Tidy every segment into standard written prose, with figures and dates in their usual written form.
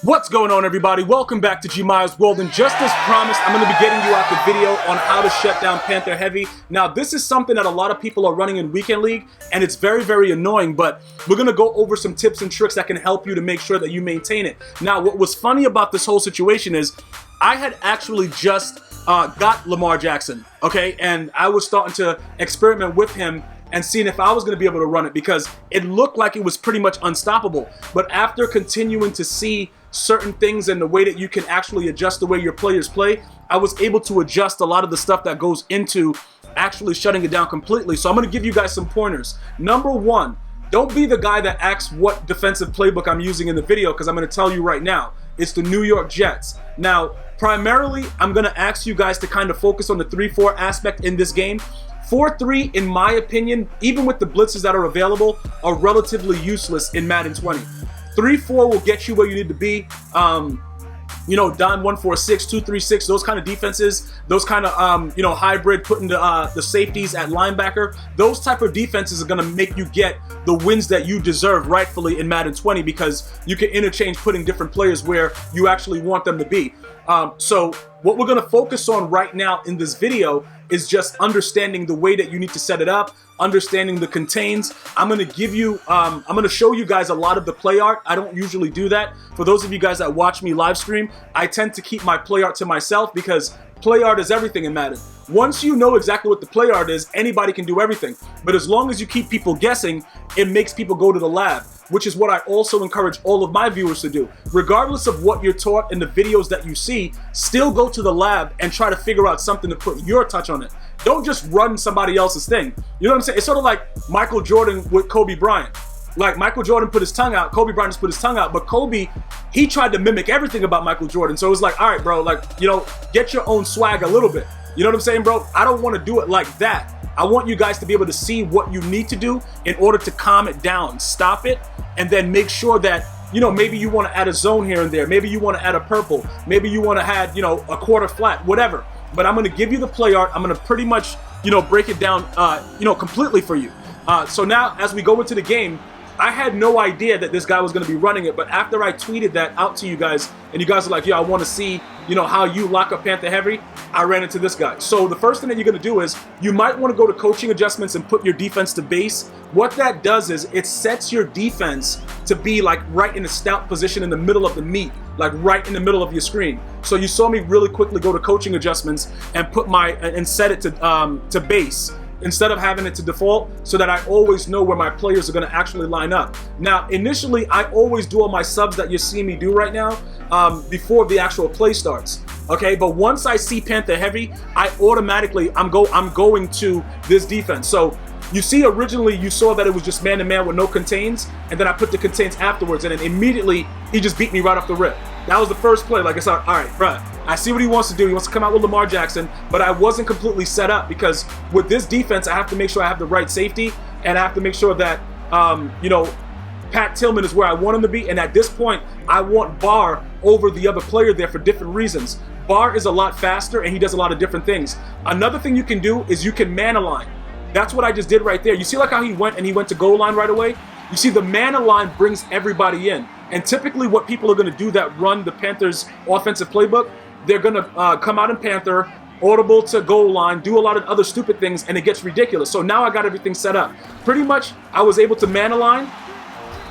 What's going on, everybody? Welcome back to GmiasWorld, and just as promised, I'm going to be getting you out the video on how to shut down Panther Heavy. Now, this is something that a lot of people are running in Weekend League, and it's very, very annoying, but we're going to go over some tips and tricks that can help you to make sure that you maintain it. Now, what was funny about this whole situation is I had actually just got Lamar Jackson, okay? And I was starting to experiment with him and seeing if I was going to be able to run it because it looked like it was pretty much unstoppable. But after continuing to see certain things and the way that you can actually adjust the way your players play, I was able to adjust a lot of the stuff that goes into actually shutting it down completely. So I'm going to give you guys some pointers. Number one, don't be the guy that asks what defensive playbook I'm using in the video, because I'm going to tell you right now. It's the New York Jets. Now, primarily, I'm going to ask you guys to kind of focus on the 3-4 aspect in this game. 4-3, in my opinion, even with the blitzes that are available, are relatively useless in Madden 20. 3-4 will get you where you need to be. You know, dime 1-4-6, 2-3-6, those kind of defenses, those kind of, you know, hybrid, putting the safeties at linebacker, those type of defenses are going to make you get the wins that you deserve rightfully in Madden 20, because you can interchange putting different players where you actually want them to be. So what we're going to focus on right now in this video is just understanding the way that you need to set it up, understanding the contains. I'm going to give you, I'm going to show you guys a lot of the play art. I don't usually do that. For those of you guys that watch me live stream, I tend to keep my play art to myself because play art is everything in Madden. Once you know exactly what the play art is, anybody can do everything. But as long as you keep people guessing, it makes people go to the lab, which is what I also encourage all of my viewers to do. Regardless of what you're taught in the videos that you see, still go to the lab and try to figure out something to put your touch on it. Don't just run somebody else's thing. You know what I'm saying? It's sort of like Michael Jordan with Kobe Bryant. Like, Michael Jordan put his tongue out, Kobe Bryant just put his tongue out, but Kobe, he tried to mimic everything about Michael Jordan. So it was like, all right, bro, like, you know, get your own swag a little bit. You know what I'm saying, bro? I don't want to do it like that. I want you guys to be able to see what you need to do in order to calm it down, stop it, and then make sure that, you know, maybe you want to add a zone here and there. Maybe you want to add a purple. Maybe you want to add, you know, a quarter flat, whatever. But I'm going to give you the play art. I'm going to pretty much, you know, break it down, you know, completely for you. So now as we go into the game, I had no idea that this guy was going to be running it, but after I tweeted that out to you guys, and you guys are like, yo, I want to see, you know, how you lock up Panther Heavy, I ran into this guy. So the first thing that you're going to do is you might want to go to coaching adjustments and put your defense to base. What that does is it sets your defense to be like right in a stout position in the middle of the meat, like right in the middle of your screen. So you saw me really quickly go to coaching adjustments and put and set it to base, instead of having it to default, so that I always know where my players are going to actually line up. Now, initially, I always do all my subs that you're seeing me do right now before the actual play starts. Okay, but once I see Panther Heavy, I automatically, I'm going to this defense. So you see, originally you saw that it was just man-to-man with no contains, and then I put the contains afterwards, and then immediately he just beat me right off the rip. That was the first play. Like I said, all right, bruh, I see what he wants to do. He wants to come out with Lamar Jackson, but I wasn't completely set up because with this defense, I have to make sure I have the right safety, and I have to make sure that, you know, Pat Tillman is where I want him to be, and at this point, I want Barr over the other player there for different reasons. Barr is a lot faster, and he does a lot of different things. Another thing you can do is you can man align. That's what I just did right there. You see like how he went to goal line right away? You see the man align brings everybody in. And typically what people are going to do that run the Panthers offensive playbook, they're going to come out in Panther, audible to goal line, do a lot of other stupid things, and it gets ridiculous. So now I got everything set up. Pretty much I was able to man align,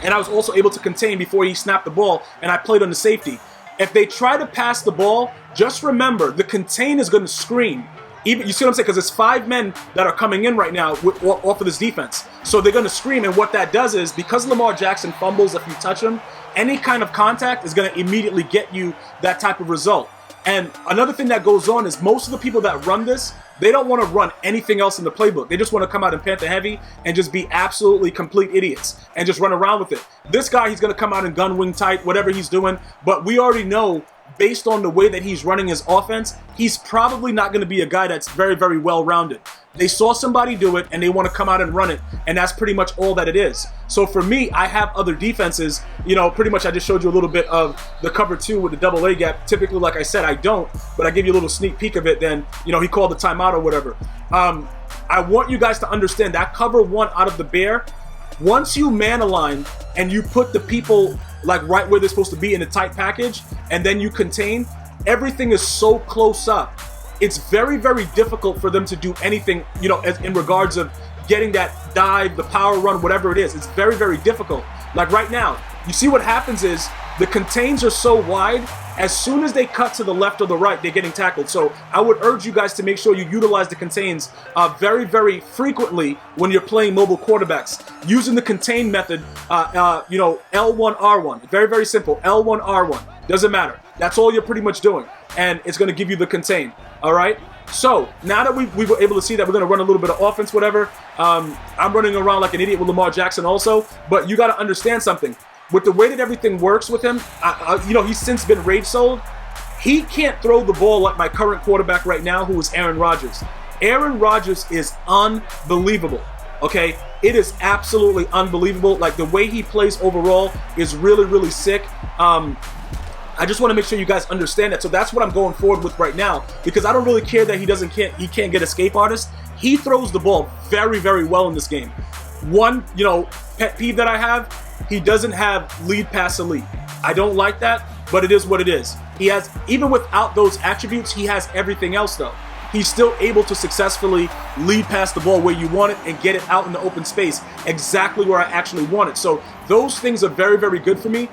and I was also able to contain before he snapped the ball, and I played on the safety. If they try to pass the ball, just remember the contain is going to screen. Even, you see what I'm saying? Because it's 5 men that are coming in right now off of this defense. So they're going to scream, and what that does is, because Lamar Jackson fumbles if you touch him, any kind of contact is going to immediately get you that type of result. And another thing that goes on is most of the people that run this, they don't want to run anything else in the playbook. They just want to come out in Panther Heavy and just be absolutely complete idiots and just run around with it. This guy, he's going to come out in gun wing tight, whatever he's doing, but we already know, based on the way that he's running his offense, he's probably not going to be a guy that's very, very well-rounded. They saw somebody do it, and they want to come out and run it, and that's pretty much all that it is. So for me, I have other defenses. You know, pretty much I just showed you a little bit of the cover 2 with the double A gap. Typically, like I said, I don't, but I give you a little sneak peek of it. Then, you know, he called the timeout or whatever. I want you guys to understand that cover 1 out of the bear, Once you man align and you put the people like right where they're supposed to be in a tight package, and then you contain, everything is so close up. It's very, very difficult for them to do anything, you know, in regards of getting that dive, the power run, whatever it is. It's very, very difficult. Like right now, you see what happens is the contains are so wide, as soon as they cut to the left or the right, they're getting tackled. So I would urge you guys to make sure you utilize the contains very, very frequently when you're playing mobile quarterbacks. Using the contain method, you know, L1, R1. Very, very simple. L1, R1. Doesn't matter. That's all you're pretty much doing. And it's going to give you the contain. All right? So now that we were able to see that we're going to run a little bit of offense, whatever, I'm running around like an idiot with Lamar Jackson also. But you got to understand something. With the way that everything works with him, you know, he's since been rage sold. He can't throw the ball like my current quarterback right now, who is Aaron Rodgers. Aaron Rodgers is unbelievable, okay? It is absolutely unbelievable. Like, the way he plays overall is really, really sick. I just want to make sure you guys understand that. So that's what I'm going forward with right now, because I don't really care that he can't get escape artist. He throws the ball very, very well in this game. One, you know, pet peeve that I have, he doesn't have lead pass elite. I don't like that, but it is what it is. He has, even without those attributes, he has everything else though. He's still able to successfully lead pass the ball where you want it and get it out in the open space exactly where I actually want it. So those things are very, very good for me.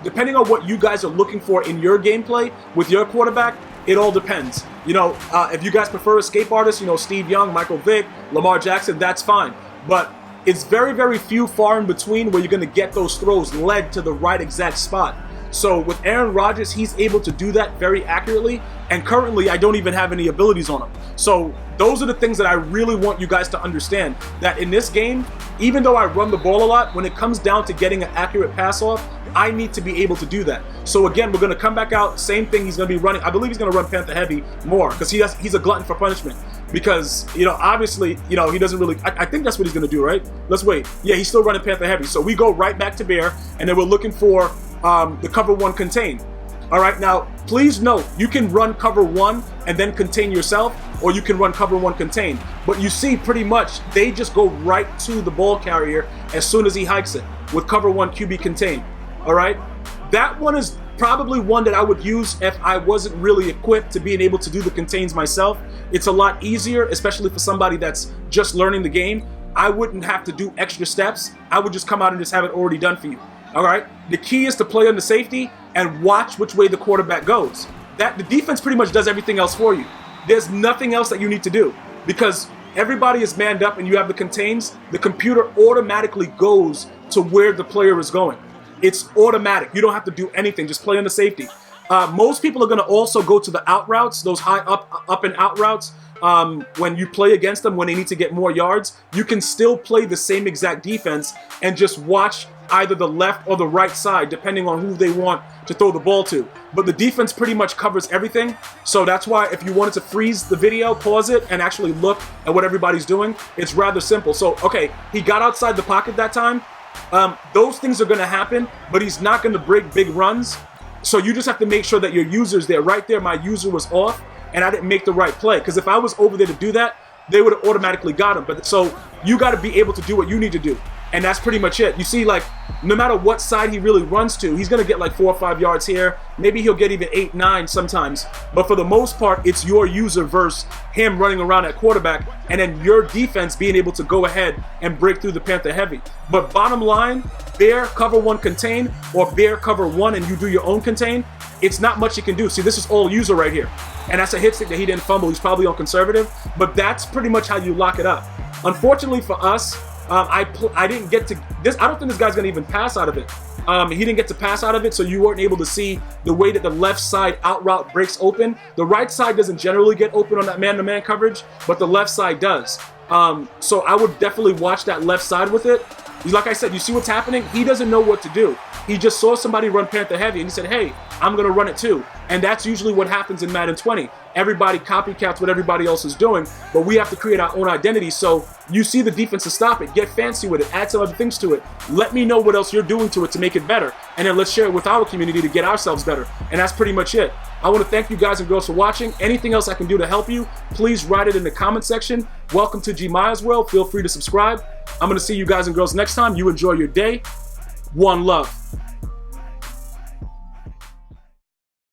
Depending on what you guys are looking for in your gameplay with your quarterback, it all depends. You know, if you guys prefer escape artists, you know, Steve Young, Michael Vick, Lamar Jackson, that's fine. But it's very, very few far in between where you're going to get those throws led to the right exact spot. So with Aaron Rodgers, he's able to do that very accurately. And currently, I don't even have any abilities on him. So those are the things that I really want you guys to understand. That in this game, even though I run the ball a lot, when it comes down to getting an accurate pass off, I need to be able to do that. So again, we're going to come back out. Same thing he's going to be running. I believe he's going to run Panther Heavy more because he's a glutton for punishment. Because, you know, obviously, you know, he doesn't really, I think that's what he's going to do, right? Let's wait. Yeah, he's still running Panther Heavy. So we go right back to Bear, and then we're looking for the cover one contain. All right, now, please note, you can run cover one and then contain yourself, or you can run cover one contain. But you see, pretty much, they just go right to the ball carrier as soon as he hikes it with cover one QB contain. All right? That one is probably one that I would use if I wasn't really equipped to being able to do the contains myself. It's a lot easier, especially for somebody that's just learning the game. I wouldn't have to do extra steps. I would just come out and just have it already done for you. All right? The key is to play on the safety and watch which way the quarterback goes. The defense pretty much does everything else for you. There's nothing else that you need to do because everybody is manned up and you have the contains. The computer automatically goes to where the player is going. It's automatic. You don't have to do anything. Just play on the safety. Most people are going to also go to the out routes, those high up and out routes. When you play against them, when they need to get more yards, you can still play the same exact defense and just watch either the left or the right side, depending on who they want to throw the ball to. But the defense pretty much covers everything. So that's why if you wanted to freeze the video, pause it, and actually look at what everybody's doing, it's rather simple. So, okay, he got outside the pocket that time. Those things are going to happen, but he's not going to break big runs. So you just have to make sure that your user's there. Right there, my user was off, and I didn't make the right play. Because if I was over there to do that, they would have automatically got him. But so you got to be able to do what you need to do. And that's pretty much it. You see, like, no matter what side he really runs to, he's going to get like 4 or 5 yards here. Maybe he'll get even 8, 9 sometimes. But for the most part, it's your user versus him running around at quarterback, and then your defense being able to go ahead and break through the Panther Heavy. But bottom line, Bear cover one contain or Bear cover one and you do your own contain, it's not much you can do. See, this is all user right here. And that's a hit stick that he didn't fumble. He's probably on conservative. But that's pretty much how you lock it up. Unfortunately for us, I didn't get to this. I don't think this guy's gonna even pass out of it. He didn't get to pass out of it, so you weren't able to see the way that the left side out route breaks open. The right side doesn't generally get open on that man-to-man coverage, but the left side does. So I would definitely watch that left side with it. Like I said, you see what's happening? He doesn't know what to do. He just saw somebody run Panther Heavy, and he said, hey, I'm going to run it too. And that's usually what happens in Madden 20. Everybody copycats what everybody else is doing, but we have to create our own identity. So you see the defense to stop it. Get fancy with it. Add some other things to it. Let me know what else you're doing to it to make it better. And then let's share it with our community to get ourselves better. And that's pretty much it. I want to thank you guys and girls for watching. Anything else I can do to help you, please write it in the comment section. Welcome to GmiasWorld. Feel free to subscribe. I'm going to see you guys and girls next time. You enjoy your day. One love.